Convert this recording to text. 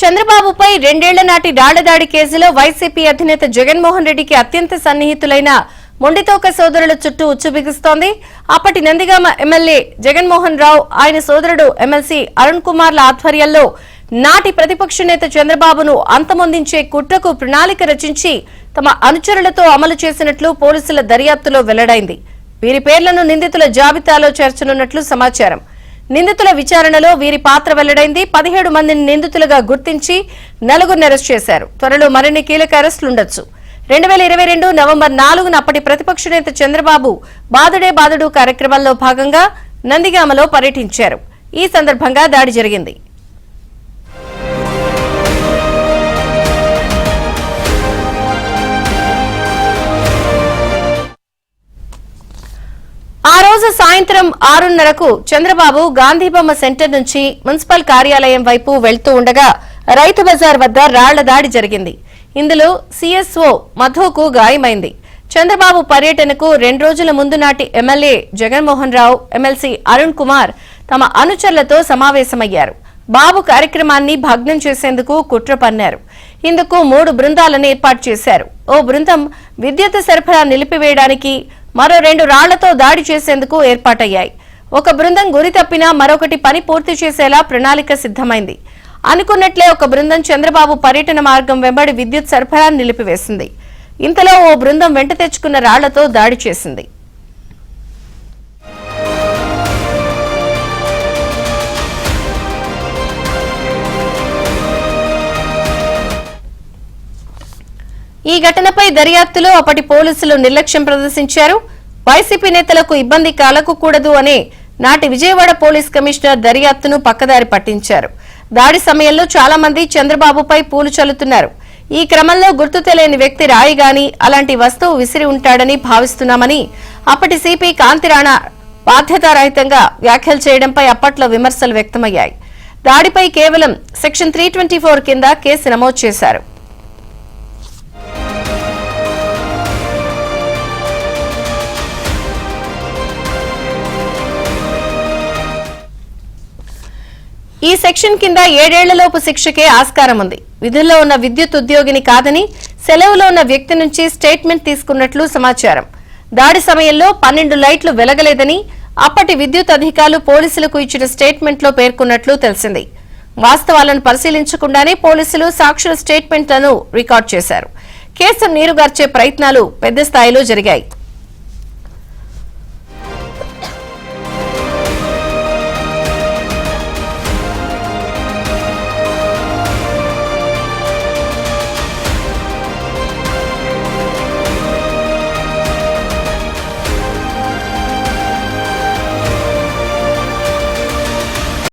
చంద్రబాబుపై రెండేళ్ల నాటి రాళ్లదాడి కేసులో వైసీపీ అధినేత జగన్మోహన్ రెడ్డికి అత్యంత సన్నిహితులైన మొండితోక సోదరుల చుట్టూ ఉచ్చు బిగుస్తోంది. అప్పటి నందిగామ ఎమ్మెల్యే జగన్మోహన్ రావు, ఆయన సోదరుడు ఎమ్మెల్సీ అరుణ్ కుమార్ల ఆధ్వర్యంలో నాటి ప్రతిపక్ష నేత చంద్రబాబును అంతమొందించే కుట్రకు ప్రణాళిక రచించి తమ అనుచరులతో అమలు చేసినట్లు పోలీసుల దర్యాప్తులో వెల్లడైంది. వీరి పేర్లను నిందితుల జాబితాలో చేర్చనున్నట్లు సమాచారం. నిందితుల విచారణలో వీరి పాత్ర వెల్లడైంది. 17 మందిని నిందితులుగా గుర్తించి 4గురిని అరెస్ట్ చేశారు. త్వరలో మరిన్ని కీలక అరెస్టులుండొచ్చు. 2022 నవంబర్ 4న అప్పటి ప్రతిపక్ష నేత చంద్రబాబు బాదుడే బాదుడు కార్యక్రమంలో భాగంగా నందిగామలో పర్యటించారు. ఈ సందర్భంగా దాడి జరిగింది. ఆ రోజు సాయంత్రం 6:30కు చంద్రబాబు గాంధీబొమ్మ సెంటర్ నుంచి మున్సిపల్ కార్యాలయం వైపు వెళ్తూ ఉండగా రైతు బజార్ వద్ద రాళ్ల దాడి జరిగింది. ఇందులో సీఎస్ఓ మధుకు గాయమైంది. చంద్రబాబు పర్యటనకు 2 రోజుల ముందు నాటి ఎమ్మెల్యే జగన్మోహన్ రావు, ఎమ్మెల్సీ అరుణ్ కుమార్ తమ అనుచరులతో సమావేశమయ్యారు. బాబు కార్యక్రమాన్ని భగ్నం చేసేందుకు కుట్ర పన్నారు. ఇందుకు 3 బృందాలను ఏర్పాటు చేశారు. ఓ బృందం విద్యుత్ సరఫరా నిలిపివేయడానికి, మరో 2 రాళ్లతో దాడి చేసేందుకు ఏర్పాటయ్యాయి. ఒక బృందం గురి తప్పినా మరొకటి పని పూర్తి చేసేలా ప్రణాళిక సిద్దమైంది. అనుకున్నట్లే ఒక బృందం చంద్రబాబు పర్యటన మార్గం వెంబడి విద్యుత్ సరఫరా నిలిపివేసింది. ఇంతలో ఓ బృందం వెంట తెచ్చుకున్న రాళ్లతో దాడి చేసింది. ఈ ఘటనపై దర్యాప్తులో అప్పటి పోలీసులు నిర్లక్ష్యం ప్రదర్శించారు. వైసీపీ నేతలకు ఇబ్బంది కలగకూడదు అనే నాటి విజయవాడ పోలీస్ కమిషనర్ దర్యాప్తును పక్కదారి పట్టించారు. దాడి సమయంలో చాలా మంది చంద్రబాబుపై పూలు చల్లుతున్నారు. ఈ క్రమంలో గుర్తు తెలియని వ్యక్తి రాయి గాని అలాంటి వస్తువు విసిరి ఉంటాడని భావిస్తున్నామని అప్పటి సిపి కాంతిరాణా బాధ్యతారహితంగా వ్యాఖ్యలు చేయడంపై అప్పట్లో విమర్శలు వ్యక్తమయ్యాయి. దాడిపై కేవలం సెక్షన్ 324 కింద కేసు నమోదు చేశారు. ఈ సెక్షన్ కింద 7 ఏళ్లలోపు శిక్షకే ఆస్కారం ఉంది. విధుల్లో ఉన్న విద్యుత్ ఉద్యోగిని కాదని సెలవులో ఉన్న వ్యక్తి నుంచి స్టేట్మెంట్ తీసుకున్నట్లు సమాచారం. దాడి సమయంలో 12 లైట్లు వెలగలేదని అప్పటి విద్యుత్ అధికారులు పోలీసులకు ఇచ్చిన స్టేట్మెంట్లో పేర్కొన్నట్లు తెలిసింది. వాస్తవాలను పరిశీలించకుండానే పోలీసులు సాక్షుల స్టేట్మెంట్లను రికార్డు చేశారు. కేసును నీరుగార్చే ప్రయత్నాలు పెద్ద స్థాయిలో జరిగాయి.